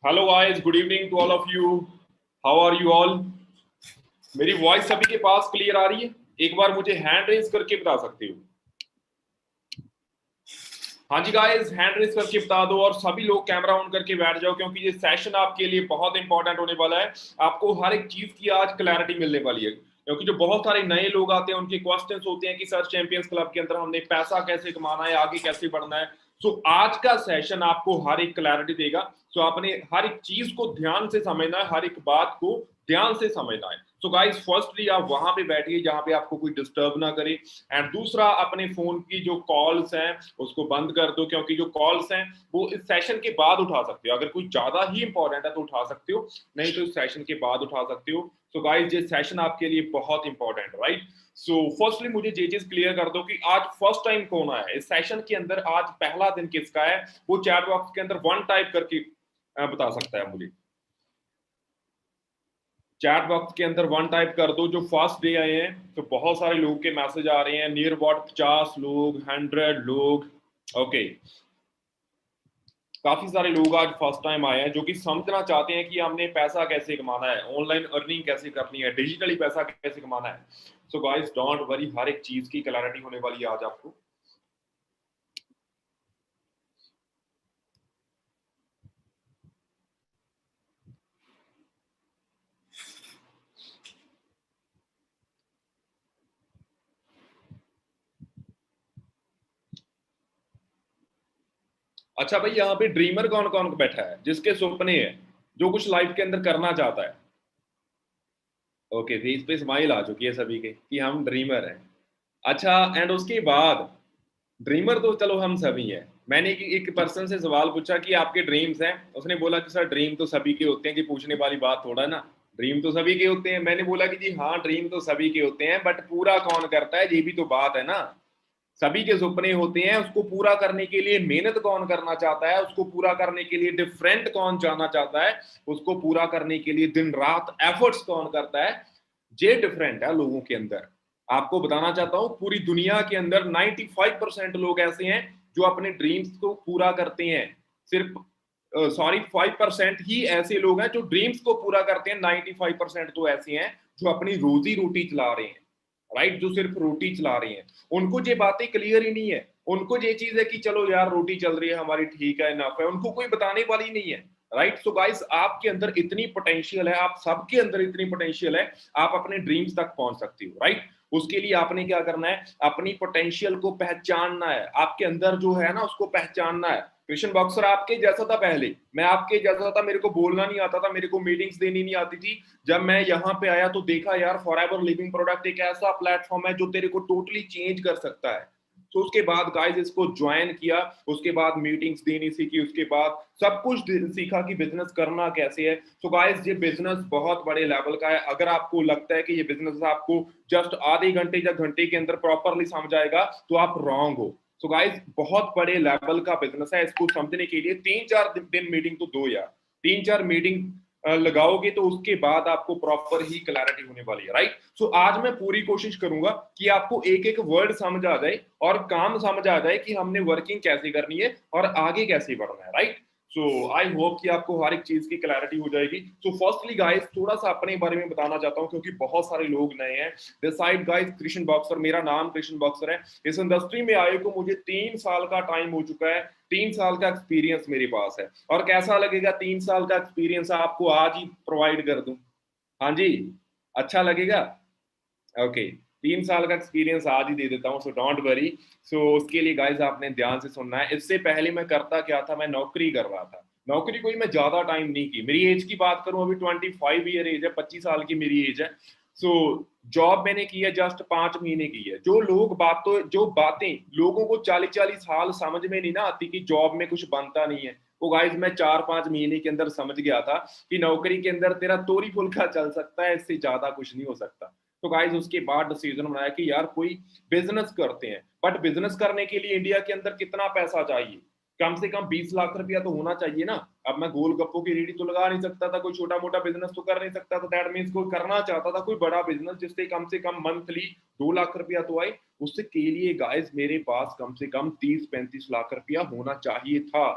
Hello guys, good evening to all of you. How are you all? मेरी voice सभी के पास clear आ रही है? एक बार मुझे हैंड रेज करके बता सकते हो? हाँ जी गाइस, हैंड रेज करके बता दो और सभी लोग कैमरा ऑन करके बैठ जाओ, क्योंकि ये सेशन आपके लिए बहुत इंपॉर्टेंट होने वाला है। आपको हर एक चीज की आज क्लैरिटी मिलने वाली है, क्योंकि जो बहुत सारे नए लोग आते हैं उनके क्वेश्चंस होते हैं कि सर चैंपियंस क्लब के अंदर हमने पैसा कैसे कमाना है, आगे कैसे बढ़ना है। सो आज का सेशन आपको हर एक क्लैरिटी देगा। सो आपने हर एक चीज को ध्यान से समझना है, हर एक बात को ध्यान से समझना है। सो गाइस, फर्स्टली आप वहां पे बैठिए जहां पे आपको कोई डिस्टर्ब ना करे। एंड दूसरा, अपने फोन की जो कॉल्स हैं उसको बंद कर दो, क्योंकि जो कॉल्स हैं वो इस सेशन के बाद उठा सकते हो। अगर कोई ज्यादा ही इंपॉर्टेंट है तो उठा सकते हो, नहीं तो इस सेशन के बाद उठा सकते हो। सो गाइस, ये सेशन आपके लिए बहुत इंपॉर्टेंट है, राइट? सो फर्स्टली मुझे ये चीज क्लियर कर दो कि आज फर्स्ट टाइम कौन आया है इस सेशन के अंदर। आज पहला दिन किसका है वो चैट बॉक्स के अंदर वन टाइप करके बता सकता है मुझे। चैट बॉक्स के अंदर वन टाइप कर दो जो फर्स्ट डे आए हैं। तो बहुत सारे लोगों के मैसेज आ रहे हैं, नियर अबाउट 50 लोग, 100 लोग। ओके, काफी सारे लोग आज फर्स्ट टाइम आए हैं जो कि समझना चाहते हैं कि हमने पैसा कैसे कमाना है, ऑनलाइन अर्निंग कैसे करनी है, डिजिटली पैसा कैसे कमाना है। सो गाइस, डोंट वरी, हर एक चीज की क्लैरिटी होने वाली है आज आपको। अच्छा भाई, यहाँ पे ड्रीमर कौन कौन बैठा है जिसके सपने हैं, जो कुछ लाइफ के अंदर करना चाहता है? ओके, फेस पे स्माइल आ चुकी है सभी के कि हम ड्रीमर हैं। अच्छा, एंड उसके बाद ड्रीमर तो चलो हम सभी हैं। मैंने एक पर्सन से सवाल पूछा कि आपके ड्रीम्स हैं, उसने बोला कि सर ड्रीम तो सभी के होते हैं, कि पूछने वाली बात थोड़ा ना, ड्रीम तो सभी के होते हैं। मैंने बोला कि जी हाँ, ड्रीम तो सभी के होते हैं, बट पूरा कौन करता है ये भी तो बात है ना। सभी के सपने होते हैं, उसको पूरा करने के लिए मेहनत कौन करना चाहता है, उसको पूरा करने के लिए डिफरेंट कौन जाना चाहता है, उसको पूरा करने के लिए दिन रात एफर्ट्स कौन करता है, ये डिफरेंट है लोगों के अंदर। आपको बताना चाहता हूं, पूरी दुनिया के अंदर 95% लोग ऐसे हैं जो अपने ड्रीम्स को पूरा करते हैं। सिर्फ 5% ही ऐसे लोग हैं जो ड्रीम्स को पूरा करते हैं। 95% तो ऐसे हैं जो अपनी रोजी रोटी चला रहे हैं, राइट, जो सिर्फ रोटी चला रही हैं। उनको ये बातें क्लियर ही नहीं है। उनको ये चीज है कि चलो यार रोटी चल रही है हमारी, ठीक है, इनफ है, उनको कोई बताने वाली नहीं है। राइट? सो गाइस, आपके अंदर इतनी पोटेंशियल है, आप सबके अंदर इतनी पोटेंशियल है, आप अपने ड्रीम्स तक पहुंच सकते हो, राइट? उसके लिए आपने क्या करना है, अपनी पोटेंशियल को पहचानना है। आपके अंदर जो है ना उसको पहचानना है। कृष्ण बॉक्सर आपके जैसा था पहले, मैं आपके जैसा था, मेरे को बोलना नहीं आता था, मेरे को मीटिंग्स देनी नहीं आती थी। जब मैं यहाँ पे आया तो देखा यार, फॉरएवर लिविंग प्रोडक्ट एक ऐसा प्लेटफॉर्म है जो तेरे को टोटली चेंज कर सकता है। तो उसके बाद गाइस इसको ज्वाइन किया, उसके बाद मीटिंग्स देनी सीखी, उसके बाद सब कुछ सीखा कि बिजनेस करना कैसे है। तो गाइस, ये बिजनेस बहुत बड़े लेवल का है। अगर आपको लगता है कि ये बिजनेस आपको जस्ट आधे घंटे या घंटे के अंदर प्रॉपरली समझ आएगा तो आप रॉन्ग हो। सो गाइस, बहुत बड़े लेवल का बिजनेस है। इसको समझने के लिए 3-4 दिन मीटिंग तो दो यार, 3-4 मीटिंग लगाओगे तो उसके बाद आपको प्रॉपर ही क्लैरिटी होने वाली है, राइट? सो आज मैं पूरी कोशिश करूंगा कि आपको एक एक वर्ड समझ आ जाए और काम समझ आ जाए कि हमने वर्किंग कैसे करनी है और आगे कैसे बढ़ना है, राइट? सो आई होप कि आपको हर एक चीज की क्लैरिटी हो जाएगी। सो फर्स्टली गाइस, थोड़ा सा अपने बारे में बताना चाहता हूं, क्योंकि बहुत सारे लोग नए हैं। डिसाइड गाइस, कृष्ण बॉक्सर, मेरा नाम कृष्ण बॉक्सर है। इस इंडस्ट्री में आए को मुझे 3 साल का टाइम हो चुका है। 3 साल का एक्सपीरियंस मेरे पास है। और कैसा लगेगा 3 साल का एक्सपीरियंस आपको आज ही प्रोवाइड कर दूं? हाँ जी, अच्छा लगेगा? ओके, 3 साल का एक्सपीरियंस आज ही दे देता हूँ, सो डोंट वरी। सो उसके लिए गाइज आपने ध्यान से सुनना है। इससे पहले मैं करता क्या था, मैं नौकरी कर रहा था। नौकरी कोई मैं ज्यादा टाइम नहीं की। मेरी एज की बात करूं, अभी 25 ईयर एज है, 25 साल की मेरी एज है। सो जॉब मैंने की है जस्ट 5 महीने की है। जो बातें लोगों को 40-40 साल समझ में नहीं ना आती कि जॉब में कुछ बनता नहीं है, वो गाइज मैं 4-5 महीने के अंदर समझ गया था कि नौकरी के अंदर तेरा तोरी फुलका चल सकता है, इससे ज्यादा कुछ नहीं हो सकता। तो गाइज उसके बाद डिसीजन बनाया कि यार कोई बिजनेस करते हैं। बट बिजनेस करने के लिए इंडिया के अंदर कितना पैसा चाहिए? कम से कम 20 लाख रुपया तो होना चाहिए ना। अब मैं गोलगप्पों की रेडी तो लगा नहीं सकता था, कोई छोटा मोटा बिजनेस तो कर नहीं सकता था। दैट मीन्स कोई करना चाहता था कोई बड़ा बिजनेस जिससे कम से कम मंथली 2 लाख रुपया तो आए। उससे के लिए गाइस मेरे पास कम से कम 30-35 लाख रुपया होना चाहिए था।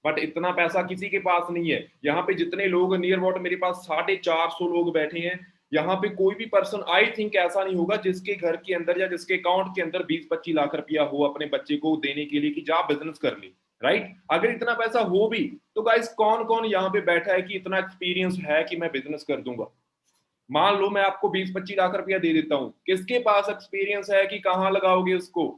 बट इतना पैसा किसी के पास नहीं है। यहाँ पे जितने लोग नियर अबाउट मेरे पास 450 लोग बैठे हैं, यहाँ पे कोई भी पर्सन आई थिंक ऐसा नहीं होगा जिसके घर के अंदर या जिसके अकाउंट के अंदर 20-25 लाख रुपया हो अपने बच्चे को देने के लिए कि जा बिजनेस कर ले, राइट। अगर इतना पैसा हो भी तो गाइस कौन कौन यहाँ पे बैठा है कि इतना एक्सपीरियंस है कि मैं बिजनेस कर दूंगा। मान लो मैं आपको 20-25 लाख रुपया दे देता हूँ, किसके पास एक्सपीरियंस है कि कहाँ लगाओगे उसको।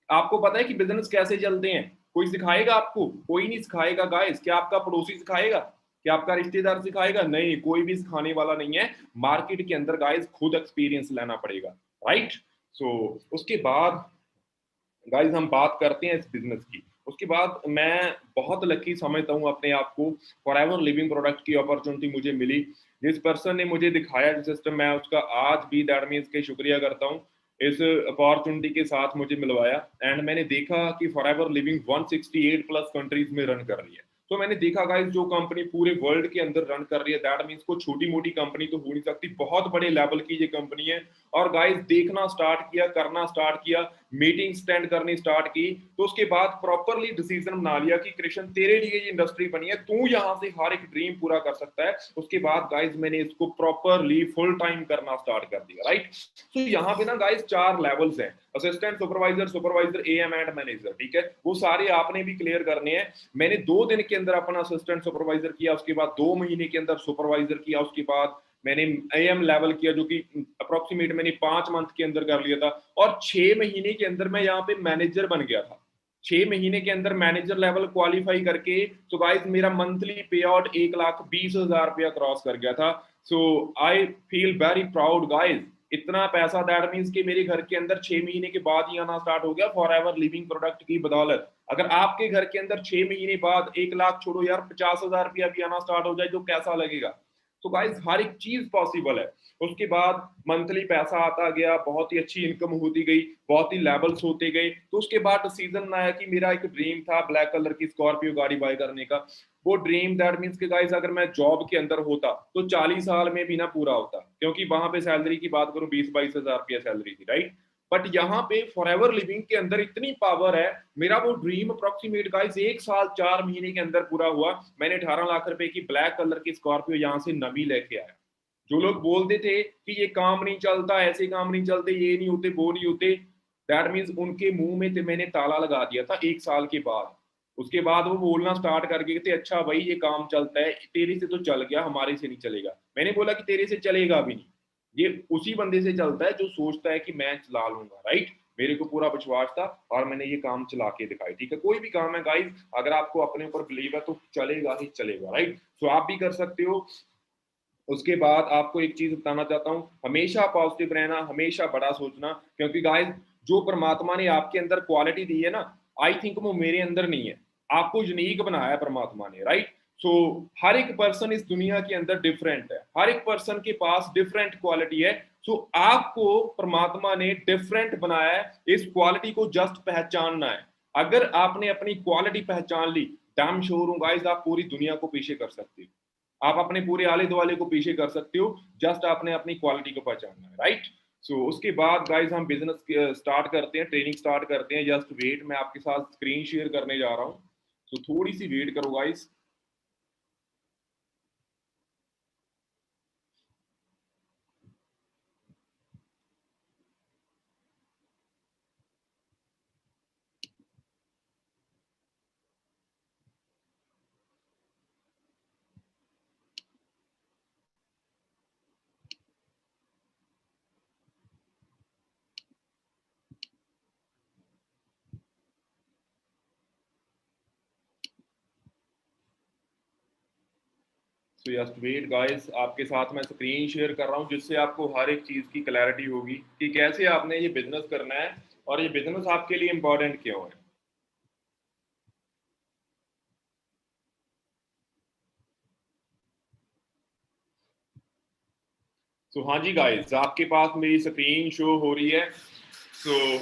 आपको पता है कि बिजनेस कैसे चलते हैं? कोई सिखाएगा आपको? कोई नहीं सिखाएगा गाइस। क्या आपका पड़ोसी सिखाएगा? क्या आपका रिश्तेदार सिखाएगा? नहीं, कोई भी सिखाने वाला नहीं है। मार्केट के अंदर गाइस खुद एक्सपीरियंस लेना पड़ेगा, राइट। सो उसके बाद गाइस हम बात करते हैं इस बिजनेस की। उसके बाद मैं बहुत लकी समझता हूँ अपने आप को, फॉरएवर लिविंग प्रोडक्ट की अपॉर्चुनिटी मुझे मिली। जिस पर्सन ने मुझे दिखाया जो सिस्टम, मैं उसका आज भी दैट मीन्स के शुक्रिया करता हूँ। इस अपॉर्चुनिटी के साथ मुझे मिलवाया एंड मैंने देखा कि फॉरएवर लिविंग 168 प्लस कंट्रीज में रन कर रही है। तो मैंने देखा गाइस जो कंपनी पूरे वर्ल्ड के अंदर रन कर रही है दैट मीन्स को छोटी मोटी कंपनी तो हो नहीं सकती, बहुत बड़े लेवल की ये कंपनी है। और गाइस देखना स्टार्ट किया, करना स्टार्ट किया, मीटिंग स्टैंड करनी स्टार्ट की, तो उसके बाद प्रॉपरली डिसीजन बना लिया कि कृष्ण तेरे लिए ये इंडस्ट्री बनी है, तू यहाँ से हर एक ड्रीम पूरा कर सकता है। उसके बाद गाइस मैंने इसको प्रॉपरली फुल टाइम करना स्टार्ट कर दिया, राइट। तो यहाँ पे ना गाइस 4 लेवल्स हैं, assistant, supervisor, supervisor, am and manager, ठीक है। वो सारे आपने भी क्लियर करने हैं। मैंने 2 दिन के अंदर अपना असिस्टेंट सुपरवाइजर किया, उसके बाद 2 महीने के अंदर सुपरवाइजर किया, उसके बाद मैंने एएम लेवल किया जो कि अप्रोक्सीमेट मैंने 5 मंथ के अंदर कर लिया था, और 6 महीने के अंदर मैं यहाँ पे मैनेजर बन गया था। 6 महीने के अंदर मैनेजर लेवल क्वालिफाई करके तो गाइस मेरा मंथली पे आउट 1,20,000 रुपया क्रॉस कर गया था। So I feel very proud guys. इतना पैसा दैट मीन्स कि मेरे घर के अंदर 6 महीने के बाद ही आना स्टार्ट हो गया फॉरएवर लिविंग प्रोडक्ट की बदौलत। अगर आपके घर के अंदर 6 महीने बाद 1 लाख छोड़ो यार 50,000 रुपया भी आना स्टार्ट हो जाए तो कैसा लगेगा। तो गाइस हर एक चीज पॉसिबल है। उसके बाद मंथली पैसा आता गया, बहुत ही अच्छी इनकम होती गई, बहुत ही लेवल्स होते गए। तो उसके बाद डिसीजन आया कि मेरा एक ड्रीम था ब्लैक कलर की स्कॉर्पियो गाड़ी बाय करने का। वो ड्रीम दैट मीन्स के गाइस अगर मैं जॉब के अंदर होता तो 40 साल में भी ना पूरा होता, क्योंकि वहां पे सैलरी की बात करूं 20-22 हजार रुपया सैलरी थी, राइट। बट यहाँ पे फॉरएवर लिविंग के अंदर इतनी पावर है, मेरा वो ड्रीम अप्रोक्सीमेट गाइस 1 साल 4 महीने के अंदर पूरा हुआ। मैंने 18 लाख रुपए की ब्लैक कलर की स्कॉर्पियो यहाँ से नवी लेके आया। जो लोग बोलते थे कि ये काम नहीं चलता, ऐसे काम नहीं चलते, ये नहीं होते, वो नहीं होते, दैट मीन्स उनके मुंह में मैंने ताला लगा दिया था 1 साल के बाद। उसके बाद वो बोलना स्टार्ट कर गए थे, अच्छा भाई ये काम चलता है, तेरे से तो चल गया, हमारे से नहीं चलेगा। मैंने बोला कि तेरे से चलेगा भी नहीं, ये उसी बंदे से चलता है जो सोचता है कि मैं चला लूंगा, राइट। मेरे को पूरा विश्वास था और मैंने ये काम चला के दिखाई, ठीक है। कोई भी काम है गाइस, अगर आपको अपने ऊपर बिलीव है तो चलेगा ही चलेगा, राइट। सो आप भी कर सकते हो। उसके बाद आपको एक चीज बताना चाहता हूँ, हमेशा पॉजिटिव रहना, हमेशा बड़ा सोचना, क्योंकि गाइस जो परमात्मा ने आपके अंदर क्वालिटी दी है ना, आई थिंक वो मेरे अंदर नहीं है, आपको यूनिक बनाया है परमात्मा ने, राइट। सो हर एक पर्सन इस दुनिया के अंदर डिफरेंट है, हर एक पर्सन के पास डिफरेंट क्वालिटी है। सो आपको परमात्मा ने डिफरेंट बनाया है, इस क्वालिटी को जस्ट पहचानना है। अगर आपने अपनी क्वालिटी पहचान ली, डैम श्योर हूं गाइस आप पूरी दुनिया को पीछे कर सकते हो, आप अपने पूरे आले दुआले को पीछे कर सकते हो, जस्ट आपने अपनी क्वालिटी को पहचानना है, राइट। सो उसके बाद गाइस हम बिजनेस स्टार्ट करते हैं, ट्रेनिंग स्टार्ट करते हैं। जस्ट वेट, मैं आपके साथ स्क्रीन शेयर करने जा रहा हूँ, सो थोड़ी सी वेट करो guys. So just wait guys, आपके साथ मैं स्क्रीन शेयर कर रहा हूँ जिससे आपको हर एक चीज की क्लैरिटी होगी कि कैसे आपने ये बिजनेस करना है और ये बिजनेस आपके लिए इंपॉर्टेंट क्यों है। सो हाँ जी गाइस, आपके पास मेरी स्क्रीन शो हो रही है। सो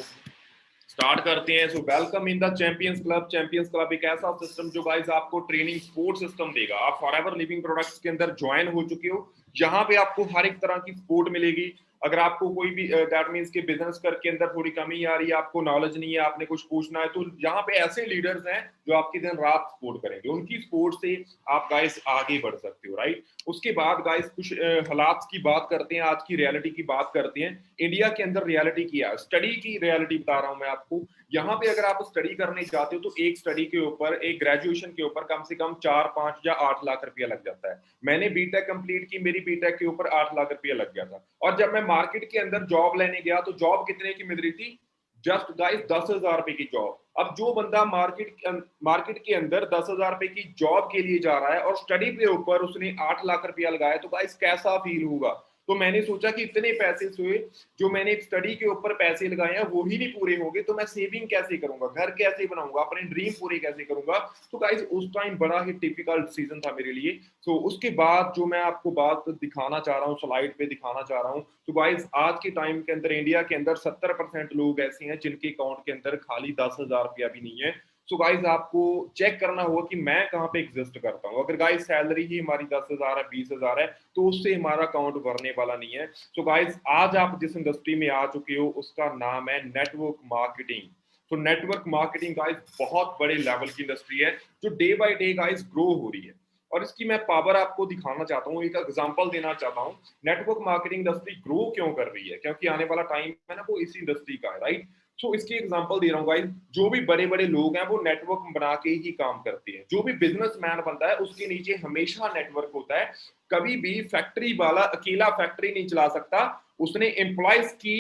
स्टार्ट करते हैं। So welcome in the champions club. Champions club एक ऐसा सिस्टम जो गाइस आपको ट्रेनिंग स्पोर्ट सिस्टम देगा। आप फॉरएवर लिविंग प्रोडक्ट्स के अंदर ज्वाइन हो चुके हो, यहाँ पे आपको हर एक तरह की सपोर्ट मिलेगी, अगर आपको कोई भी दैट मीन्स के बिजनेस करके अंदर थोड़ी कमी आ रही है, आपको नॉलेज नहीं है, आपने कुछ पूछना है, तो यहाँ पे ऐसे लीडर्स हैं जो आपकी दिन रात सपोर्ट करेंगे, उनकी सपोर्ट से आप गाइस आगे बढ़ सकते हो, राइट। उसके बाद गाइस कुछ हालात की बात करते हैं, आज की रियलिटी की बात करते हैं। इंडिया के अंदर रियलिटी क्या है, स्टडी की रियलिटी बता रहा हूं मैं आपको। यहाँ पे अगर आप स्टडी करने जाते हो तो एक स्टडी के ऊपर, एक ग्रेजुएशन के ऊपर कम से कम 4, 5 या 8 लाख रुपया लग जाता है। मैंने बीटेक कंप्लीट की, मेरी बीटेक के ऊपर 8 लाख रुपया लग गया था। और जब मैं मार्केट के अंदर जॉब लेने गया तो जॉब कितने की मिल रही थी, जस्ट गाइस 10,000 रुपए की जॉब। अब जो बंदा मार्केट के अंदर 10,000 रुपए की जॉब के लिए जा रहा है और स्टडी के ऊपर उसने 8 लाख रुपया लगाया, तो गाइस कैसा फील होगा। तो मैंने सोचा कि इतने पैसे से जो मैंने एक स्टडी के ऊपर पैसे लगाए हैं वो ही नहीं पूरे होंगे, तो मैं सेविंग कैसे करूंगा, घर कैसे बनाऊंगा, अपने ड्रीम पूरे कैसे करूंगा। तो गाइस उस टाइम बड़ा ही टिपिकल सीजन था मेरे लिए। तो उसके बाद जो मैं आपको बात दिखाना चाह रहा हूँ, स्लाइड पे दिखाना चाह रहा हूँ, तो गाइस आज के टाइम के अंदर इंडिया के अंदर 70% लोग ऐसे हैं जिनके अकाउंट के अंदर खाली 10,000 रुपया भी नहीं है। सो गाइस आपको चेक करना होगा कि मैं कहाँ पे एग्जिस्ट करता हूँ। अगर गाइस सैलरी ही हमारी 10,000 है, 20,000 है, तो उससे हमारा अकाउंट भरने वाला नहीं है। सो गाइस आज आप जिस इंडस्ट्री में आ चुके हो उसका नाम है नेटवर्क मार्केटिंग। तो नेटवर्क मार्केटिंग गाइस बहुत बड़े लेवल की इंडस्ट्री है जो day by day guys grow हो रही है। और इसकी मैं पावर आपको दिखाना चाहता हूँ, एक एग्जांपल देना चाहता हूँ। नेटवर्क मार्केटिंग इंडस्ट्री ग्रो क्यों कर रही है, क्योंकि आने वाला टाइम है ना वो इसी इंडस्ट्री का है, राइट। सो इसकी एग्जांपल दे रहा हूँ गाइस, जो भी बड़े बड़े लोग हैं वो नेटवर्क बना के ही काम करते हैं। जो भी बिजनेसमैन बनता है उसके नीचे हमेशा नेटवर्क होता है। कभी भी फैक्ट्री वाला अकेला फैक्ट्री नहीं चला सकता, उसने एम्प्लॉयज की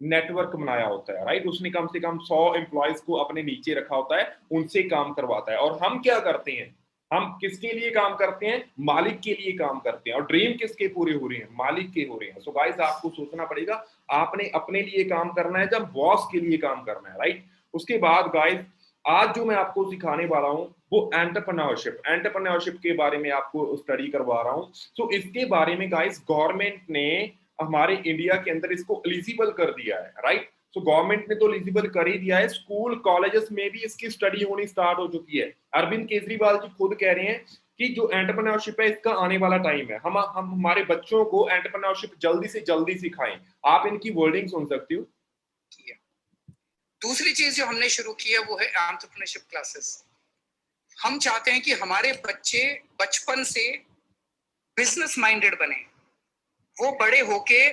नेटवर्क बनाया होता है, राइट। उसने कम से कम 100 एम्प्लॉयज को अपने नीचे रखा होता है, उनसे काम करवाता है। और हम क्या करते हैं, हम किसके लिए काम करते हैं, मालिक के लिए काम करते हैं। और ड्रीम किसके पूरे हो रहे हैं, मालिक के हो रहे हैं। सो गाइस आपको सोचना पड़ेगा, आपने अपने लिए काम करना है जब बॉस के लिए काम करना है, राइट। उसके बाद गाइस आज जो मैं आपको सिखाने वाला हूं वो एंटरप्रेन्योरशिप के बारे में आपको स्टडी करवा रहा हूं। सो इसके बारे में गाइस गवर्नमेंट ने हमारे इंडिया के अंदर इसको एलिजिबल कर दिया है, राइट। तो गवर्नमेंट ने तो एलिजिबल कर ही दिया है, स्कूल कॉलेजेस में भी इसकी स्टडी होनी स्टार्ट हो चुकी है। अरविंद केजरीवाल जी खुद कह रहे हैं कि जो एंटरप्रेन्योरशिप है इसका आने वाला टाइम है, हम हमारे बच्चों को एंटरप्रेन्योरशिप जल्दी से जल्दी सिखाएं। आप इनकी वर्डिंग सुन सकती हो। दूसरी चीज जो हमने शुरू की है वो है एंटरप्रेन्योरशिप क्लासेस। हम चाहते हैं कि हमारे बच्चे बचपन से बिजनेस माइंडेड बने, वो बड़े होके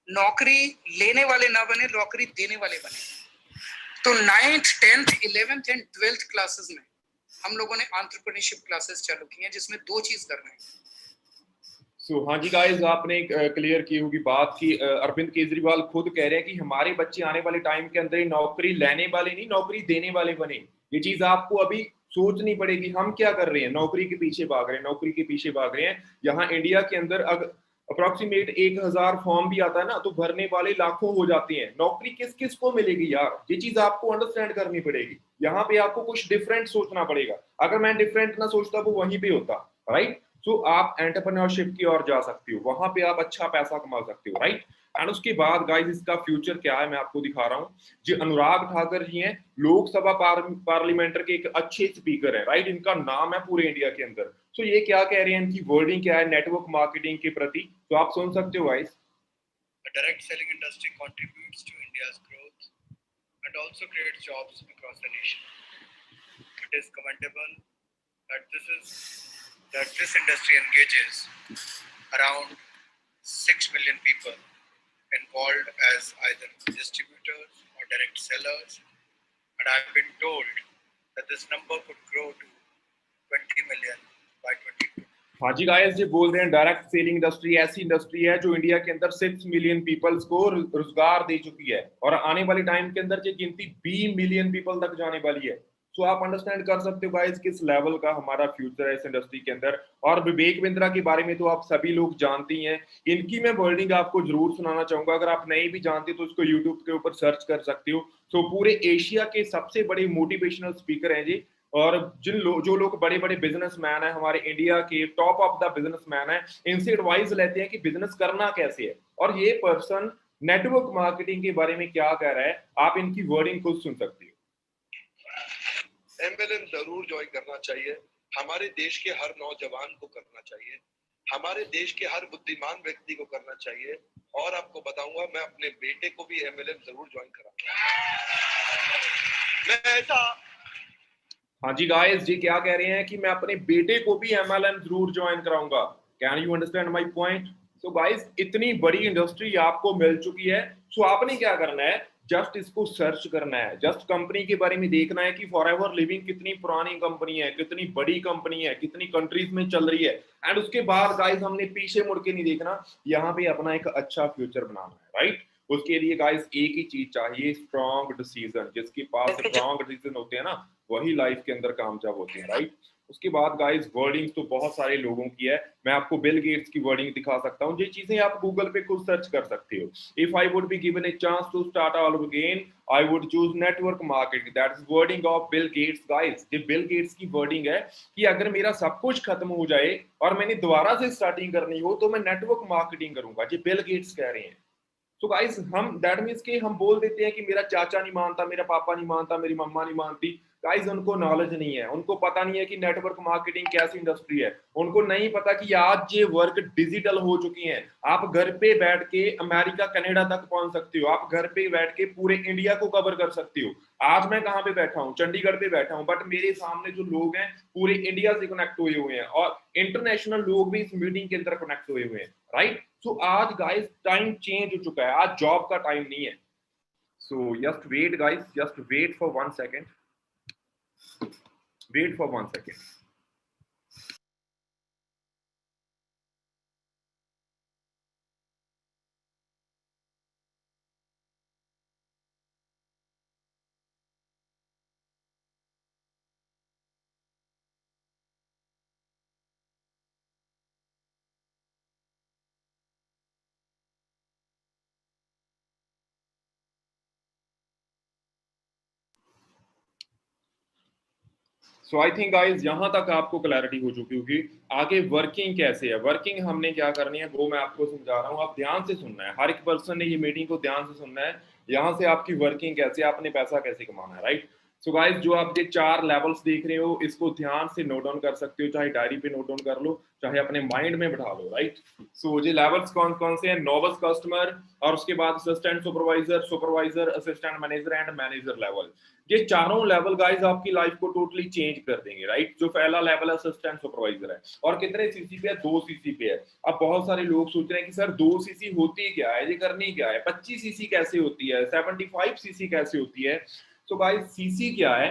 नौकरी लेने वाले ना बने, नौकरी देने वाले बने। तो 9th 10th 11th and 12th classes में हम लोगों ने एंटरप्रेन्योरशिप क्लासेस चालू की हैं, जिसमें 2 चीज कर रहे हैं। हाँ जी गाइस, आपने क्लियर की होगी बात की अरविंद केजरीवाल खुद कह रहे हैं कि हमारे बच्चे आने वाले टाइम के अंदर नौकरी लेने वाले नहीं, नौकरी देने वाले बने। ये चीज आपको अभी सोचनी पड़ेगी। हम क्या कर रहे हैं, नौकरी के पीछे भाग रहे हैं, नौकरी के पीछे भाग रहे हैं। यहाँ इंडिया के अंदर अप्रोक्सीमेट 1,000 फॉर्म भी आता है ना, तो भरने वाले लाखों हो जाते हैं। नौकरी किस किस को मिलेगी यार, ये चीज आपको अंडरस्टैंड करनी पड़ेगी। यहाँ पे आपको कुछ डिफरेंट सोचना पड़ेगा। अगर मैं डिफरेंट ना सोचता वो वहीं पे होता, राइट। तो आप एंटरप्रेन्योरशिप की ओर जा सकते हो, वहां पे आप अच्छा पैसा कमा सकते हो, राइट। एंड उसके बाद गाइस इसका फ्यूचर क्या है मैं आपको दिखा रहा हूँ। जो अनुराग ठाकर जी हैं, लोकसभा पार्लियामेंट के एक अच्छे स्पीकर है, राइट। इनका नाम है पूरे इंडिया के अंदर। तो ये क्या कह रहे हैं, इनकी वर्डिंग क्या है नेटवर्क मार्केटिंग के प्रति, तो आप सुन सकते हो guys. Direct selling industry contributes to India's growth and also creates jobs across the nation. It is commendable that this industry engages around 6 million people involved as either distributors or direct sellers, and I've been told that this number could grow to 20 million by 2022. हाँ जी guys, जी बोल रहे हैं direct selling industry ऐसी industry है जो India के अंदर 6 million peoples को रोजगार दे चुकी है, और आने वाले टाइम के अंदर ये गिनती 20 मिलियन पीपल तक जाने वाली है। सो आप अंडरस्टैंड कर सकते हो गाइस किस लेवल का हमारा फ्यूचर है इस इंडस्ट्री के अंदर। और विवेक बिंद्रा के बारे में तो आप सभी लोग जानते ही हैं, इनकी मैं वर्डिंग आपको जरूर सुनाना चाहूंगा। अगर आप नहीं भी जानते तो इसको यूट्यूब के ऊपर सर्च कर सकते हो। तो पूरे एशिया के सबसे बड़े मोटिवेशनल स्पीकर हैं जी। और जो लोग बड़े बड़े बिजनेसमैन है, हमारे इंडिया के टॉप ऑफ द बिजनेसमैन है, इनसे एडवाइस लेते हैं कि बिजनेस करना कैसे है। और ये पर्सन नेटवर्क मार्केटिंग के बारे में क्या कह रहा है, आप इनकी वर्डिंग खुद सुन सकते हो। एमएलएम जरूर ज्वाइन करना चाहिए, हमारे देश के हर नौजवान को करना चाहिए, हमारे देश के हर बुद्धिमान व्यक्ति को करना चाहिए। और आपको बताऊंगा मैं अपने बेटे को भी MLM जरूर ज्वाइन कराऊंगा। मैं ऐसा हाँ जी गाइस, जी क्या कह रहे हैं कि मैं अपने बेटे को भी MLM जरूर ज्वाइन कराऊंगा। Can you understand my point? So guys, इतनी बड़ी इंडस्ट्री आपको मिल चुकी है। सो आपने क्या करना है, जस्ट इसको सर्च करना है, जस्ट कंपनी के बारे में देखना है कि फॉरएवर लिविंग कितनी पुरानी कंपनी है, कितनी बड़ी कंपनी है, कितनी कंट्रीज में चल रही है। एंड उसके बाद गाइस हमने पीछे मुड़ के नहीं देखना, यहाँ पे अपना एक अच्छा फ्यूचर बनाना है, राइट? उसके लिए गाइस एक ही चीज चाहिए, स्ट्रॉन्ग डिसीजन। जिसके पास स्ट्रॉन्ग डिसीजन होते हैं ना, वही लाइफ के अंदर कामयाब होते हैं, राइट? उसके बाद गाइस वर्डिंग्स तो बहुत सारे लोगों की है। मैं आपको बिल गेट्स की वर्डिंग दिखा सकता हूँ, ये चीजें आप गूगल पे खुद सर्च कर सकते हो। If I would be given a chance to start all again, I would choose network marketing. That is wording of Bill Gates guys. ये बिल गेट्स की वर्डिंग है कि अगर मेरा सब कुछ खत्म हो जाए और मैंने दोबारा से स्टार्टिंग करनी हो तो मैं नेटवर्क मार्केटिंग करूंगा। ये बिल गेट्स कह रहे हैं। तो गाइस हम दैट मीन्स कि हम बोल देते हैं कि मेरा चाचा नहीं मानता, मेरा पापा नहीं मानता, मेरी मम्मा नहीं मानती। गाइस उनको नॉलेज नहीं है, उनको पता नहीं है कि नेटवर्क मार्केटिंग कैसी इंडस्ट्री है। उनको नहीं पता कि आज ये वर्क डिजिटल हो चुकी है। आप घर पे बैठ के अमेरिका कनाडा तक पहुंच सकते हो, आप घर पे बैठ के पूरे इंडिया को कवर कर सकते हो। आज मैं कहाँ पे बैठा हूँ, चंडीगढ़ पे बैठा हूँ, बट मेरे सामने जो लोग हैं पूरे इंडिया से कनेक्ट हुए हुए हैं और इंटरनेशनल लोग भी इस मीटिंग के अंदर कनेक्ट हुए हुए हैं, राइट? सो आज गाइस टाइम चेंज हो चुका है, आज जॉब का टाइम नहीं है। So just wait guys, just wait for 1 second, wait for 1 second. So I think guys यहां तक आपको क्लैरिटी हो चुकी होगी। आगे वर्किंग कैसे है, वर्किंग हमने क्या करनी है वो मैं आपको समझा रहा हूँ। आप ध्यान से सुनना है, हर एक पर्सन ने ये मीटिंग को ध्यान से सुनना है। यहाँ से आपकी वर्किंग कैसे, आपने पैसा कैसे कमाना है, राइट? सो गाइस जो आप ये 4 लेवल्स देख रहे हो, इसको ध्यान से नोट डाउन कर सकते हो, चाहे डायरी पे नोट डाउन कर लो, चाहे अपने माइंड में बैठा लो, राइट? सो ये लेवल्स कौन कौन से हैं? नोविस कस्टमर, और उसके बाद assistant supervisor, supervisor, assistant manager and manager level. ये चारों लेवल गाइस आपकी लाइफ को टोटली चेंज कर देंगे, राइट? जो पहला लेवल है असिस्टेंट सुपरवाइजर है, और कितने सीसी पे है? 2 सीसी पे है। अब बहुत सारे लोग सोच रहे हैं कि सर 2 सीसी होती क्या है, ये करनी क्या है, 25 सीसी कैसे होती है, 75 सीसी कैसे होती है? तो गाइस सीसी क्या है?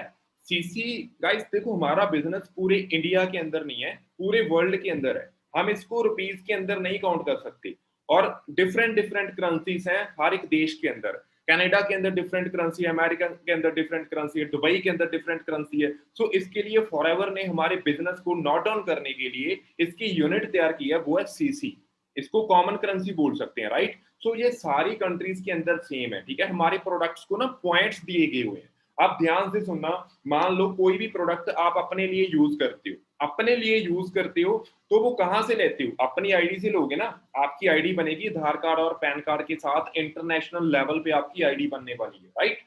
सीसी गाइस देखो, हमारा बिजनेस पूरे इंडिया के अंदर नहीं है, पूरे वर्ल्ड के अंदर है। हम इसको रुपीज के अंदर नहीं काउंट कर सकते, और डिफरेंट डिफरेंट करेंसीज हैं हर एक देश के अंदर। कनाडा के अंदर डिफरेंट करेंसी है, अमेरिका के अंदर डिफरेंट करेंसी है, दुबई के अंदर डिफरेंट करेंसी है। सो इसके लिए फॉरएवर ने हमारे बिजनेस को नोट डाउन करने के लिए इसकी यूनिट तैयार की है, वो है सीसी। इसको कॉमन करेंसी बोल सकते हैं, राइट? सो ये सारी कंट्रीज के अंदर सेम है, ठीक है? हमारे प्रोडक्ट्स को ना पॉइंट्स दिए गए हुए हैं। आप ध्यान से सुनना, मान लो कोई भी प्रोडक्ट आप अपने लिए यूज करते हो, अपने लिए यूज करते हो, तो वो कहां से लेते हो? अपनी आईडी से लोगे ना। आपकी आईडी बनेगी आधार कार्ड और पैन कार्ड के साथ, इंटरनेशनल लेवल पे आपकी आईडी बनने वाली है, राइट?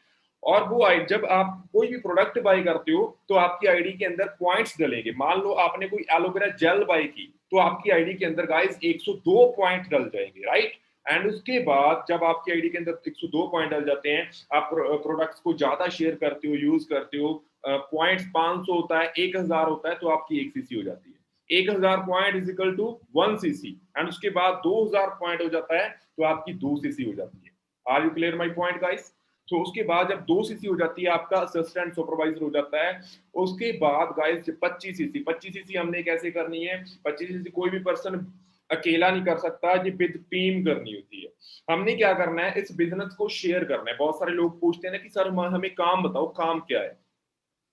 और वो जब आप कोई भी प्रोडक्ट बाय करते हो तो आपकी आईडी के अंदर पॉइंट्स डलेंगे। मान लो आपने कोई एलोवेरा जेल बाय की, तो आपकी आईडी के अंदर गाइस 102 पॉइंट डल जाएंगे, राइट? एंड उसके बाद जब आपकी आईडी के अंदर 102 पॉइंट डल जाते हैं, आप प्रोडक्ट्स को ज्यादा शेयर करते हो, यूज करते हो, पॉइंट्स 500 होता है, 1000 होता है, तो आपकी 1 सीसी हो जाती है। 1000 point is equal to 1 CC. And उसके बाद 2000 पॉइंट हो जाता है तो आपकी 2 सीसी हो जाती है। Are you clear my point guys? तो उसके बाद जब 2 सीसी हो जाती है, आपका असिस्टेंट सुपरवाइजर हो जाता है। उसके बाद गाइस 25 सीसी, 25 सीसी हमने कैसे करनी है? 25 सीसी कोई भी पर्सन अकेला नहीं कर सकता, ये विद टीम करनी होती है। हमने क्या करना है, इस बिजनेस को शेयर करना है। बहुत सारे लोग पूछते हैं ना कि सर हमें काम बताओ, काम क्या है?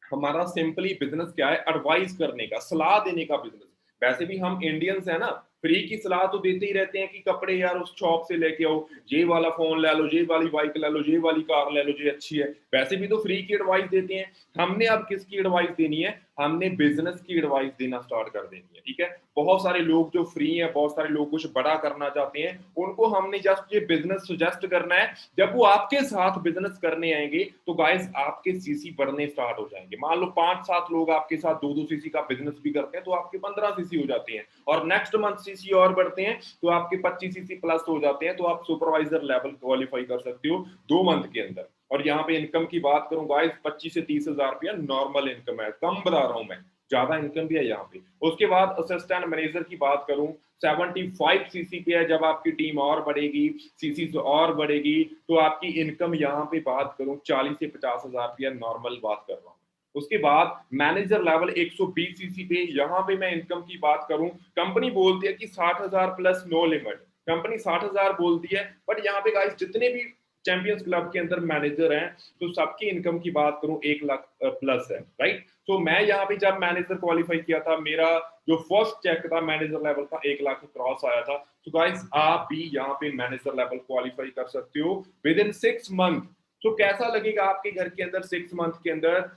हमारा सिंपली बिजनेस क्या है? एडवाइस करने का, सलाह देने का बिजनेस। वैसे भी हम इंडियंस है ना, फ्री की सलाह तो देते ही रहते हैं कि कपड़े यार उस शॉप से लेके आओ, ये वाला फोन ले लो, ये वाली बाइक ले लो, ये वाली कार ले लो, ये अच्छी है। वैसे भी तो फ्री की एडवाइस देते हैं। हमने अब किसकी एडवाइस देनी है? हमने बिजनेस की एडवाइस देना स्टार्ट कर देनी है, ठीक है? बहुत सारे लोग जो फ्री हैं, बहुत सारे लोग कुछ बड़ा करना चाहते हैं, उनको हमने जस्ट ये बिजनेस सजेस्ट करना है। जब वो आपके साथ बिजनेस करने आएंगे तो गाइस आपके सीसी बढ़ने स्टार्ट हो जाएंगे। मान लो 5-7 लोग आपके साथ 2-2 सीसी का बिजनेस भी करते हैं, तो आपके 15 सीसी हो जाते हैं, और नेक्स्ट मंथ सीसी और बढ़ते हैं तो आपके 25 सीसी प्लस हो जाते हैं, तो आप सुपरवाइजर लेवल क्वालिफाई कर सकते हो 2 मंथ के अंदर। और यहाँ पे इनकम की बात करूं गाइस, 25 से 30 हजार रुपया नॉर्मल इनकम है, कम बता रहा हूं मैं, ज्यादा इनकम भी है यहाँ पे। उसके बाद असिस्टेंट मैनेजर की बात करूं, 75 सीसी पे है। जब आपकी टीम और बढ़ेगी, सीसी और बढ़ेगी, तो आपकी इनकम यहाँ पे बात करूं 40 से 50 हजार रुपया नॉर्मल बात कर रहा हूँ। उसके बाद मैनेजर लेवल 120 सीसी पे, यहाँ पे मैं इनकम की बात करूं, कंपनी बोलती है कि 60,000 प्लस नो लिमिट, कंपनी 60,000 बोलती है, बट यहाँ पे गाइस जितने भी चैंपियंस क्लब के अंदर मैनेजर हैं, तो सबकी इनकम की बात करूं 1 लाख प्लस है, राइट। तो मैं यहाँ पे जब मैनेजर क्वालिफाई किया था, मेरा जो फर्स्ट चेक था मैनेजर लेवल का 1 लाख क्रॉस आया था। तो गाइस आप भी यहाँ पे मैनेजर लेवल क्वालिफाई कर सकते हो विद इन 6 मंथ। तो कैसा लगेगा आपके घर के अंदर 6 मंथ के अंदर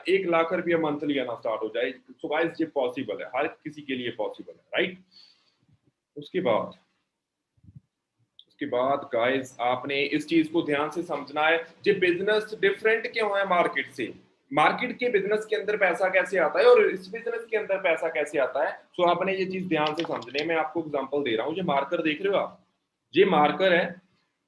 1 लाख रुपया मंथली आना स्टार्ट हो जाए। सो गाइस ये पॉसिबल है, हर किसी के लिए पॉसिबल है, राइट। उसके बाद गाइस आपने इस चीज को ध्यान से समझना है, ये बिजनेस डिफरेंट क्यों है मार्केट से, मार्केट के बिजनेस के अंदर पैसा कैसे आता है और इस बिजनेस के अंदर पैसा कैसे आता है। सो आपने ये चीज ध्यान से समझनी है। मैं आपको एग्जांपल दे रहा हूँ, ये मार्कर देख रहे हो आप, ये मार्कर है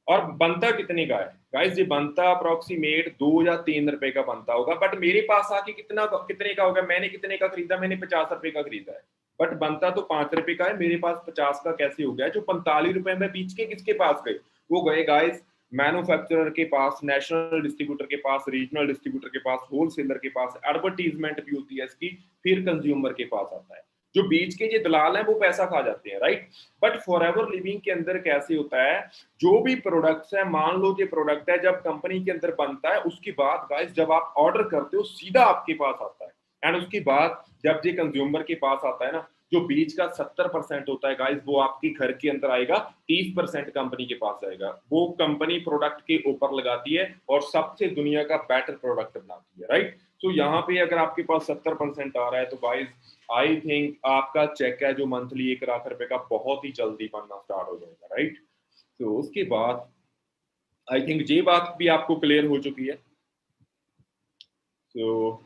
और बनता कितने का है गाइस, ये बनता अप्रोक्सीमेट 2 या 3 रुपए का बनता होगा, बट मेरे पास आके कितने का होगा, मैंने कितने का खरीदा, मैंने 50 रुपए का खरीदा है, बट बनता तो 5 रुपए का है, मेरे पास 50 का कैसे हो गया। जो 45 रुपए में बीच के किसके पास गए, वो गए गाइस मैन्युफैक्चरर के पास, नेशनल डिस्ट्रीब्यूटर के पास, रीजनल डिस्ट्रीब्यूटर के पास, होलसेलर के पास, एडवर्टीजमेंट भी होती है इसकी, फिर कंज्यूमर के पास आता है। जो बीच के ये दलाल हैं वो पैसा खा जाते हैं, राइट। बट फॉरएवर लिविंग के अंदर कैसे होता है, जो भी प्रोडक्ट्स है, मान लो ये प्रोडक्ट है, जब कंपनी के अंदर बनता है उसके बाद गाइस जब आप ऑर्डर करते हो सीधा आपके पास आता है, एंड उसके बाद जब ये कंज्यूमर के पास आता है ना, जो बीच का 70% होता है गाइस वो आपके घर के अंदर आएगा, 30% कंपनी के पास आएगा। वो कंपनी प्रोडक्ट के ऊपर लगाती है और सबसे दुनिया का बेटर प्रोडक्ट बनाती है, राइट। तो यहाँ पे अगर आपके पास 70% आ रहा है तो गाइस आई थिंक आपका चेक है जो मंथली 1 लाख रुपए का बहुत ही जल्दी बनना स्टार्ट हो जाएगा, राइट। तो उसके बाद आई थिंक ये बात भी आपको क्लियर हो चुकी है। तो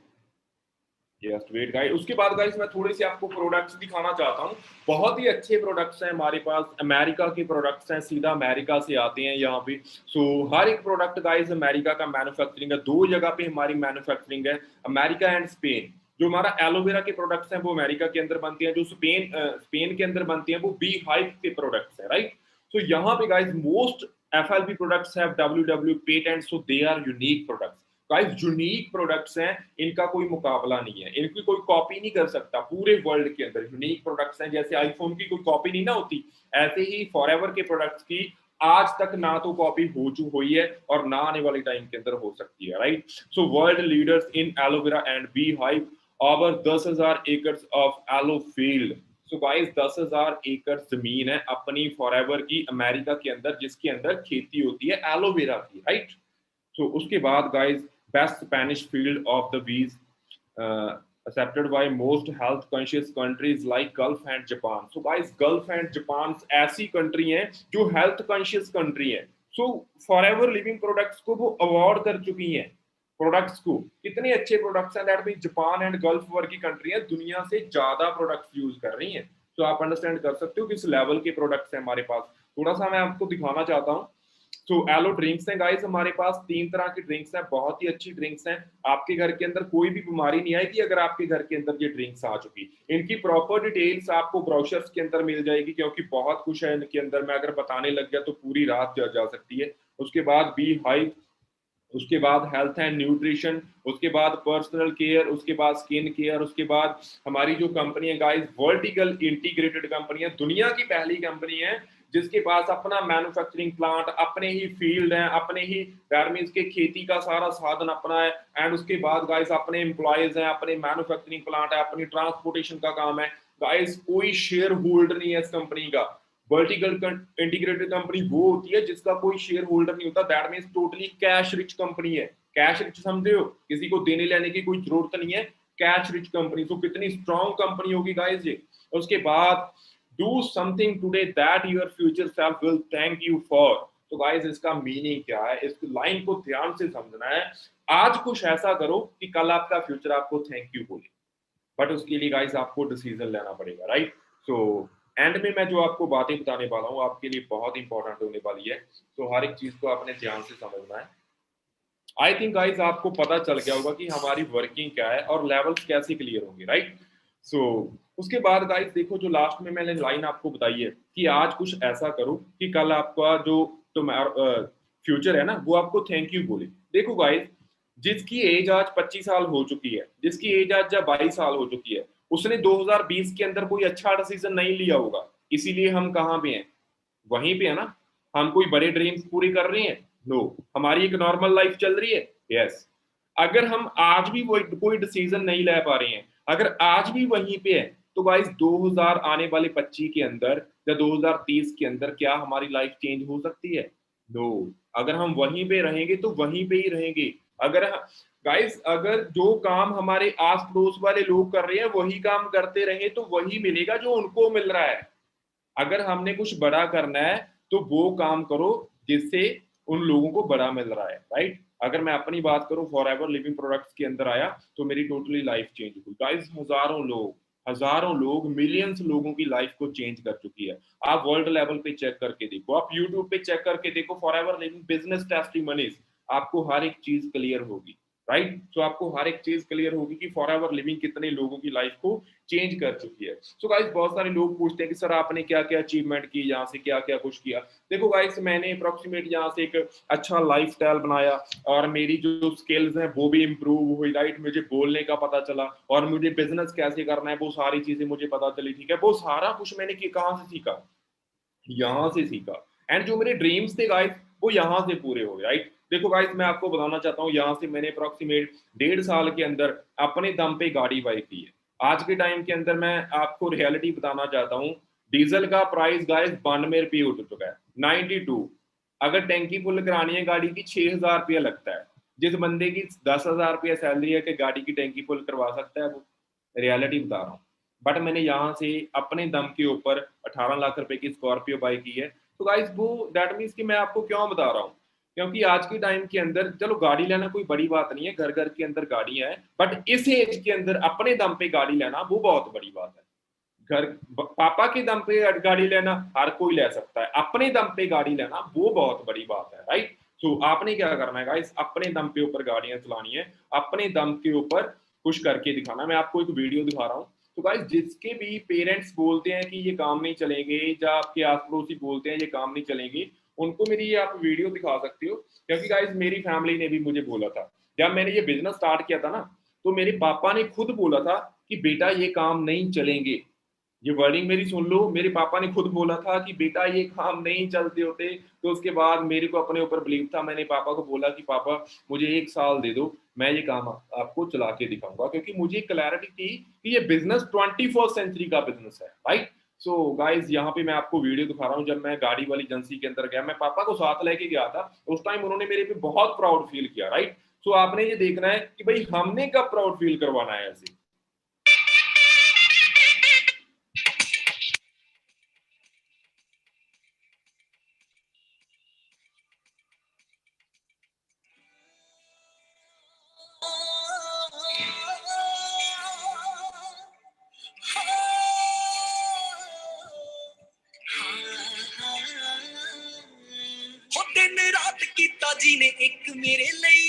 जस्ट वेट गाइस। उसके बाद गाइस मैं थोड़े से आपको प्रोडक्ट्स दिखाना चाहता हूँ, बहुत ही अच्छे प्रोडक्ट्स हैं हमारे पास, अमेरिका के प्रोडक्ट्स हैं, सीधा अमेरिका से आते हैं यहाँ पे। सो हर एक प्रोडक्ट गाइस अमेरिका का मैन्युफैक्चरिंग है, 2 जगह पे हमारी मैन्युफैक्चरिंग है, अमेरिका एंड स्पेन। जो हमारा एलोवेरा के प्रोडक्ट्स हैं वो अमेरिका के अंदर बनती हैं, जो स्पेन के अंदर बनती हैं वो बी हाइव के प्रोडक्ट्स हैं, राइट। सो यहाँ पे guys most FLB products have WW patent, so they are unique products. Guys unique products हैं, इनका कोई मुकाबला नहीं है, इनकी कोई कॉपी नहीं कर सकता पूरे वर्ल्ड के अंदर। यूनिक प्रोडक्ट्स हैं, जैसे आईफोन की कोई कॉपी नहीं ना होती, ऐसे ही फॉरएवर के प्रोडक्ट्स की आज तक ना तो कॉपी हुई है और ना आने वाले टाइम के अंदर हो सकती है, right. So world leaders in aloe vera and beehive, over 10,000 acres of aloe field. So guys 10,000 एकड़ जमीन है अपनी फॉरएवर की अमेरिका के अंदर, जिसके अंदर खेती होती है एलोवेरा की, राइट। तो उसके बाद guys best Spanish field of the वीज accepted by most health conscious countries like Gulf and Japan. So guys Gulf and Japan ऐसी कंट्री हैं जो हेल्थ कॉन्शियस कंट्री है। सो फॉरएवर लिविंग प्रोडक्ट्स को वो अवार्ड कर चुकी हैं, प्रोडक्ट्स को, कितने अच्छे प्रोडक्ट्स हैं। That mean Japan and gulf वर्ग की कंट्री है, दुनिया से ज्यादा प्रोडक्ट्स यूज कर रही हैं। तो आप अंडरस्टैंड कर सकते हो किस लेवल के प्रोडक्ट्स हैं हमारे पास। थोड़ा सा मैं आपको दिखाना चाहता हूँ। तो एलो ड्रिंक्स हैं गाइस हमारे पास, 3 तरह की ड्रिंक्स हैं, बहुत ही अच्छी ड्रिंक्स हैं। आपके घर के अंदर कोई भी बीमारी नहीं आएगी अगर आपके घर के अंदर ये ड्रिंक्स आ चुकी। इनकी प्रॉपर डिटेल्स आपको ब्रोशर्स के अंदर मिल जाएगी, क्योंकि बहुत कुछ है इनके अंदर, मैं अगर बताने लग गया तो पूरी रात जा सकती है। उसके बाद बी हाइव, उसके बाद हेल्थ एंड न्यूट्रिशन, उसके बाद पर्सनल केयर, उसके बाद स्किन केयर, उसके बाद हमारी जो कंपनी है गाइस वर्टिकल इंटीग्रेटेड कंपनी है, दुनिया की पहली कंपनी है जिसके पास अपना मैन्युफैक्चरिंग प्लांट, अपने ही फील्ड है, अपने ही मींस के खेती का सारा साधन अपना है, एंड उसके बाद गाइस अपने एम्प्लॉयज हैं, अपने मैन्युफैक्चरिंग प्लांट है, अपनी ट्रांसपोर्टेशन का काम है। गाइस कोई शेयर होल्डर नहीं है इस कंपनी का। वर्टिकल इंटीग्रेटेड कंपनी वो होती है जिसका कोई शेयर होल्डर नहीं होता, that means totally cash rich company है। कैश रिच समझे हो, किसी को देने लेने की कोई जरूरत नहीं है, कैश रिच कंपनी। तो कितनी स्ट्रॉन्ग कंपनी होगी गाइस ये। उसके बाद do something today that your future self will thank you for. तो गाइस इसका मीनिंग क्या है, इस लाइन को ध्यान से समझना है। आज कुछ ऐसा करो कि कल आपका फ्यूचर आपको थैंक यू बोले, बट उसके लिए गाइस आपको डिसीजन लेना पड़ेगा, राइट। सो एंड में मैं जो आपको बातें बताने वाला हूँ आपके लिए बहुत इंपॉर्टेंट होने वाली है, तो हर एक चीज को आपने ध्यान से समझना है। आई थिंक गाइस आपको पता चल गया होगा कि हमारी वर्किंग क्या है और लेवल्स कैसे क्लियर होंगे, राइट। सो उसके बाद गाइस देखो, जो लास्ट में मैंने लाइन आपको बताई है कि आज कुछ ऐसा करो कि कल आपका जो तुम्हारा फ्यूचर है ना वो आपको थैंक यू बोले। देखो गाइस, जिसकी एज आज 25 साल हो चुकी है, जिसकी एज आज जब 22 साल हो चुकी है, उसने 2020 के अंदर कोई अच्छा डिसीजन नहीं लिया होगा, इसीलिए हम कहाँ पे हैं, वहीं पे है ना। हम कोई बड़े ड्रीम्स पूरी कर रहे हैं? नो। हमारी एक नॉर्मल लाइफ चल रही है? यस। अगर हम आज भी वो कोई डिसीजन नहीं ले पा रहे हैं, अगर आज भी वहीं पे है, तो गाइस 2000 आने वाले 25 के अंदर या 2030 के अंदर क्या हमारी लाइफ चेंज हो सकती है? नो। अगर हम वहीं पे रहेंगे तो वहीं पे ही रहेंगे। अगर गाइस अगर जो काम हमारे आस पड़ोस वाले लोग कर रहे हैं वही काम करते रहे तो वही मिलेगा जो उनको मिल रहा है। अगर हमने कुछ बड़ा करना है तो वो काम करो जिससे उन लोगों को बड़ा मिल रहा है, राइट। अगर मैं अपनी बात करूं, फॉर एवर लिविंग प्रोडक्ट्स के अंदर आया तो मेरी टोटली लाइफ चेंज हुई गाइस। हजारों लोग मिलियंस लोगों की लाइफ को चेंज कर चुकी है। आप वर्ल्ड लेवल पे चेक करके देखो, आप यूट्यूब पे चेक करके देखो, for ever living business testimonies, आपको हर एक चीज क्लियर होगी, राइट। सो आपको हर एक चीज क्लियर होगी कि फॉर एवर लिविंग कितने लोगों की लाइफ को चेंज कर चुकी है। सो गाइस बहुत सारे लोग पूछते हैं कि सर आपने क्या क्या अचीवमेंट की, यहाँ से क्या क्या कुछ किया। देखो गाइस, मैंने अप्रोक्सीमेट यहाँ से एक अच्छा लाइफ स्टाइल बनाया और मेरी जो स्किल्स हैं वो भी इम्प्रूव हुई, राइट। मुझे बोलने का पता चला और मुझे बिजनेस कैसे करना है वो सारी चीजें मुझे पता चली, ठीक है। वो सारा कुछ मैंने कहाँ से सीखा? यहाँ से सीखा। एंड जो मेरे ड्रीम्स थे गाइस वो यहाँ से पूरे हो गए, राइट। देखो गाइस, मैं आपको बताना चाहता हूँ, यहाँ से मैंने अप्रोक्सीमेट 1.5 साल के अंदर अपने दम पे गाड़ी बाई की है। आज के टाइम के अंदर मैं आपको रियलिटी बताना चाहता हूँ, डीजल का प्राइस गाइस 92 रुपये उठ चुका है, 92। अगर टैंकी फुल करानी है गाड़ी की 6,000 रुपया लगता है। जिस बंदे की 10,000 रुपया सैलरी है कि गाड़ी की टैंकी फुल करवा सकता है वो, रियलिटी बता रहा हूँ। बट मैंने यहाँ से अपने दम के ऊपर 18 लाख रुपए की स्कॉर्पियो बाई की है। तो गाइस वो दैट मीन्स कि मैं आपको क्यों बता रहा हूँ, क्योंकि आज के टाइम के अंदर चलो गाड़ी लेना कोई बड़ी बात नहीं है, घर घर के अंदर गाड़ियां हैं, बट इस एज के अंदर अपने दम पे गाड़ी लेना वो बहुत बड़ी बात है। घर पापा के दम पे गाड़ी लेना हर कोई ले सकता है, अपने दम पे गाड़ी लेना वो बहुत बड़ी बात है, राइट। तो आपने क्या करना है गाइस, अपने दम पे ऊपर गाड़ियां चलानी है, अपने दम के ऊपर कुछ करके दिखाना। मैं आपको एक वीडियो दिखा रहा हूँ। तो गाइस जिसके भी पेरेंट्स बोलते हैं कि ये काम नहीं चलेंगे या आपके आस पड़ोसी बोलते हैं ये काम नहीं चलेंगे, उनको मेरी ये आप वीडियो दिखा सकते हो। क्योंकि गाइस मेरी फैमिली ने भी मुझे बोला था जब मैंने ये बिजनेस स्टार्ट किया था ना, तो मेरे पापा ने खुद बोला था कि बेटा ये काम नहीं चलेंगे। ये वर्डिंग मेरी सुन लो, मेरे पापा ने खुद बोला था कि बेटा ये काम नहीं चलते होते। तो उसके बाद मेरे को अपने ऊपर बिलीव था, मैंने पापा को बोला कि पापा मुझे 1 साल दे दो, मैं ये काम आपको चला के दिखाऊंगा, क्योंकि मुझे क्लैरिटी थी कि ये बिजनेस 21st सेंचुरी का बिजनेस है, राइट। सो गाइज यहाँ पे मैं आपको वीडियो दिखा रहा हूँ, जब मैं गाड़ी वाली एजेंसी के अंदर गया, मैं पापा को साथ लेके गया था, उस टाइम उन्होंने मेरे पे बहुत प्राउड फील किया, राइट। सो आपने ये देखना है कि भाई हमने कब प्राउड फील करवाना है ऐसे। दिन रात कीता जी ने एक मेरे ਲਈ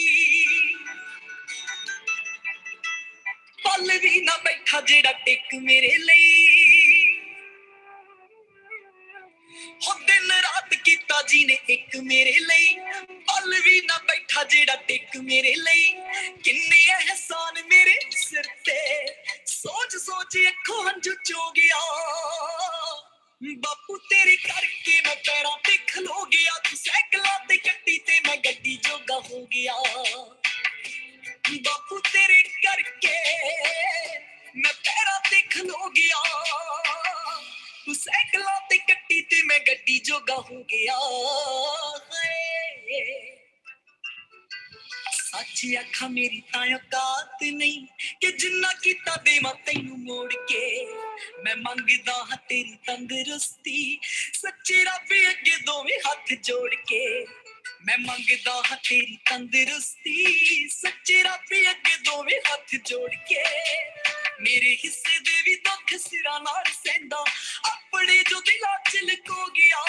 पल भी ना बैठा जेड़ा टिक मेरे ਲਈ हो दिन रात कीता जी ने एक मेरे ਲਈ पल भी ना बैठा जेड़ा टिक मेरे ਲਈ किन्ने एहसान मेरे सिर ते सोच सोच अखों हंझू चो गया बापू तेरे करके मैं पैरां ते खलो गया तू साइकिलां ते गड्डी ते मैं गड्डी जोगा हो गया बापू तेरे करके मैं पैरां ते खलो गया तू साइकिलां ते गड्डी ते मैं गड्डी जोगा हो गया सच आखा मेरी तां औकात नहीं कि जिन्ना कीता देवां तैनू मोड़ के मैं मंगदा हां तेरी तंदुरुस्ती सच्चे रब अगे दोवें हाथ जोड़ के मैं मंगदा हां तेरी तंदुरुस्ती सच्चे रब अगे दोवें हाथ जोड़ के मेरे हिस्से दे भी दुख सिरा नाल सैंदा अपने जो दिला च लुको गया,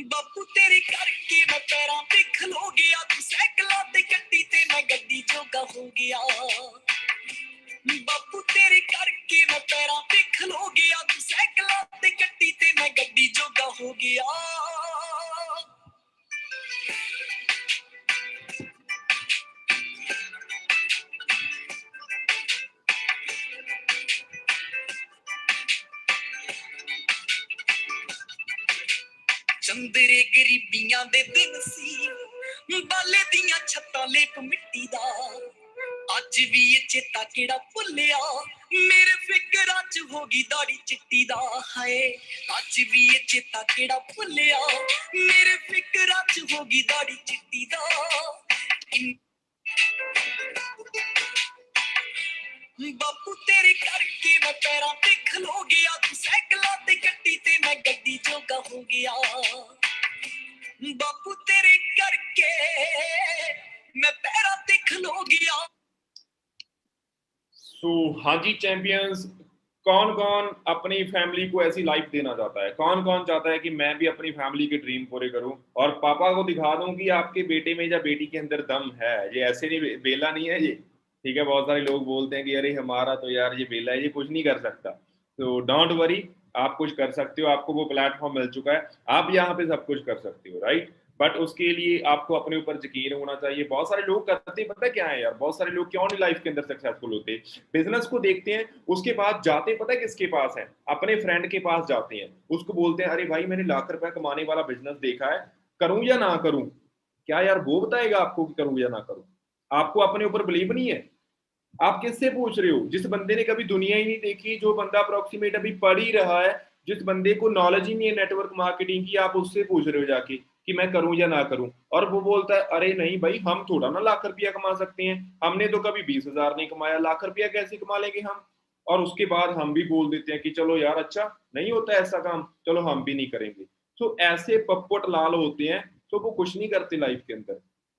बापू तेरे करके मैं पैरां ते खलो गया, तू साइकलां ते गड्डी ते मैं गड्डी जोगा हो गया, बापू तेरे करके मैं पैरां ते खलो गया, तू साइकलां ते गड्डी ते मैं गड्डी जोगा हो गया। चंदरे गरीबियां दे दिन सी, बाले दियां छत्तां लेप मिट्टी दा, अज भी ये चेता केड़ा भुल्लिया, मेरे फिकरां च होगी दाड़ी चिट्टी दा, हाय अज भी ये चेता केड़ा भुल्लिया, मेरे फिकरां च होगी दाड़ी चिट्टी दा। बापू तेरे करके मैं पैरां ते खलो गया, तू साइकलां ते गड्डी ते मैं गड्डी जोगा हो गया, बापू तेरे करके मैं पैरां ते खलो गया। हाँ जी चैंपियंस, कौन कौन अपनी फैमिली को ऐसी लाइफ देना चाहता है, कौन कौन चाहता है कि मैं भी अपनी फैमिली के ड्रीम पूरे करूं और पापा को दिखा दूं कि आपके बेटे में या बेटी के अंदर दम है, ये ऐसे नहीं बेला नहीं है ये, ठीक है। बहुत सारे लोग बोलते हैं कि अरे हमारा तो यार ये बेला है, ये कुछ नहीं कर सकता, तो डोंट वरी, आप कुछ कर सकते हो, आपको वो प्लेटफॉर्म मिल चुका है, आप यहाँ पे सब कुछ कर सकते हो, राइट। बट उसके लिए आपको अपने ऊपर यकीन होना चाहिए। बहुत सारे लोग करते पता है क्या है यार, बहुत सारे लोग क्यों नहीं लाइफ के अंदर सक्सेसफुल होते, बिजनेस को देखते हैं, उसके बाद जाते पता है किसके पास है, अपने फ्रेंड के पास जाते हैं, उसको बोलते हैं अरे भाई मैंने लाख रुपया कमाने वाला बिजनेस देखा है, करूं या ना करूं। क्या यार वो बताएगा आपको कि करूं या ना करूं? आपको अपने ऊपर बिलीव नहीं है, आप किससे पूछ रहे हो? जिस बंदे ने कभी दुनिया ही नहीं देखी, जो बंदा अप्रोक्सीमेट अभी पढ़ ही रहा है, जिस बंदे को नॉलेज ही नहीं है नेटवर्क मार्केटिंग की, आप उससे पूछ रहे हो जाके कि मैं करूं या ना करूं, और वो बोलता है अरे नहीं भाई हम थोड़ा ना लाख रुपया कमा सकते हैं, हमने तो कभी 20,000 नहीं कमाया, लाख रुपया कैसे कमा लेंगे हम। और उसके बाद हम भी बोल देते हैं कि चलो यार अच्छा नहीं होता ऐसा काम, चलो हम भी नहीं करेंगे। तो ऐसे पप्पट लाल होते हैं, तो वो कुछ नहीं करते लाइफ के अंदर।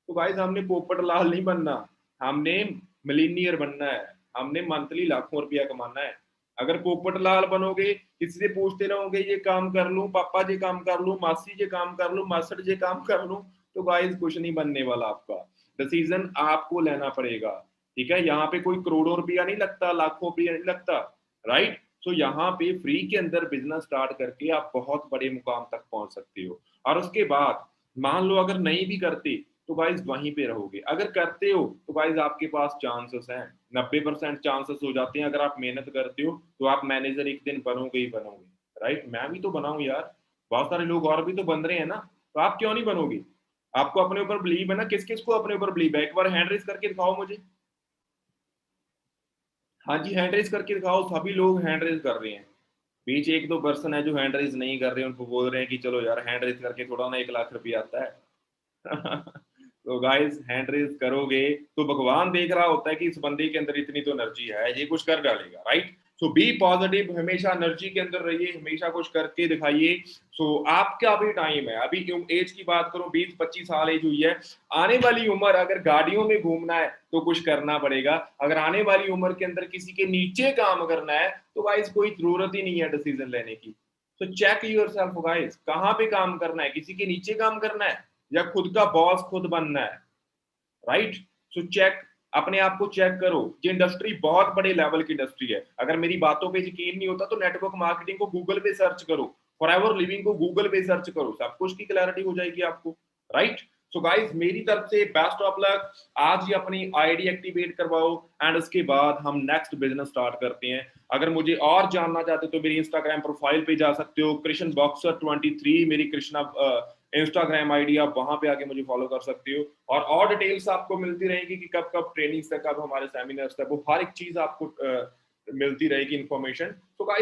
तो गाइस हमने पोपट लाल नहीं बनना, हमने मिलीनियर बनना है, हमने मंथली लाखों रुपया कमाना है। अगर पोपट लाल बनोगे, किसी से पूछते रहोगे ये काम कर लूं, पापा जी काम कर लूं, मासी जी काम कर लूं, मास्टर जी काम कर लूं, तो गाइस कुछ नहीं बनने वाला आपका। डिसीजन आपको लेना पड़ेगा, ठीक है। यहाँ पे कोई करोड़ों रुपया नहीं लगता, लाखों रुपया नहीं लगता, राइट। तो यहाँ पे फ्री के अंदर बिजनेस स्टार्ट करके आप बहुत बड़े मुकाम तक पहुंच सकते हो। और उसके बाद मान लो अगर नहीं भी करते तो गाइज वहीं पे रहोगे, अगर करते हो तो गाइज आपके पास चांसेस हैं, 90% चांसेस हो जाते हैं। अगर आप मेहनत करते हो तो आप मैनेजर एक दिन बनोगे ही बनोगे, राइट। मैं भी तो बनाऊं यार, बहुत सारे लोग और भी तो बन रहे हैं ना, तो आप क्यों नहीं बनोगे? आपको अपने ऊपर बिलीव है ना? किस किस को अपने ऊपर बिलीव है? एक बार हैंड रेज करके दिखाओ मुझे। हाँ जी हैंड रेज करके दिखाओ, सभी लोग हैंड रेज कर रहे हैं। बीच एक दो पर्सन है जो हैंड रेज नहीं कर रहे हैं, उनको बोल रहे हैं कि चलो यार हैंड रेज करके थोड़ा ना 1 लाख रुपया आता है। तो गाइस हैंड रेज करोगे तो भगवान देख रहा होता है कि इस बंदे के अंदर इतनी तो एनर्जी है, ये कुछ कर डालेगा, राइट। सो बी पॉजिटिव, हमेशा एनर्जी के अंदर रहिए, हमेशा कुछ करके दिखाइए। सो आपका भी टाइम है, अभी एज की बात करूं 20-25 साल एज हुई है, आने वाली उम्र अगर गाड़ियों में घूमना है तो कुछ करना पड़ेगा, अगर आने वाली उम्र के अंदर किसी के नीचे काम करना है तो गाइस कोई जरूरत ही नहीं है डिसीजन लेने की। तो चेक योरसेल्फ गाइस, कहाँ पे काम करना है, किसी के नीचे काम करना है या खुद का बॉस खुद बनना है, राइट। सो चेक, अपने आप को चेक करो। ये इंडस्ट्री बहुत बड़े लेवल की इंडस्ट्री है, अगर मेरी बातों पे यकीन नहीं होता तो नेटवर्क मार्केटिंग को गूगल पे सर्च करो, फॉरएवर लिविंग को गूगल पे सर्च करो, सब कुछ की क्लैरिटी हो जाएगी आपको, राइट। सो गाइस मेरी तरफ से बेस्ट ऑफ लक, आज ही अपनी आईडी एक्टिवेट करवाओ एंड उसके बाद हम नेक्स्ट बिजनेस स्टार्ट करते हैं। अगर मुझे और जानना चाहते हो तो मेरी इंस्टाग्राम प्रोफाइल पे जा सकते हो, कृष्ण बॉक्सर 23 मेरी कृष्णा इंस्टाग्राम आईडी, आप वहां पे आके मुझे फॉलो कर सकते हो। और डिटेल्स आपको मिलती रहेगी कि कब कब ट्रेनिंग्स है, कब हमारे सेमिनार्स है, वो हर एक चीज आपको मिलती रहेगी इन्फॉर्मेशन। तो गाइस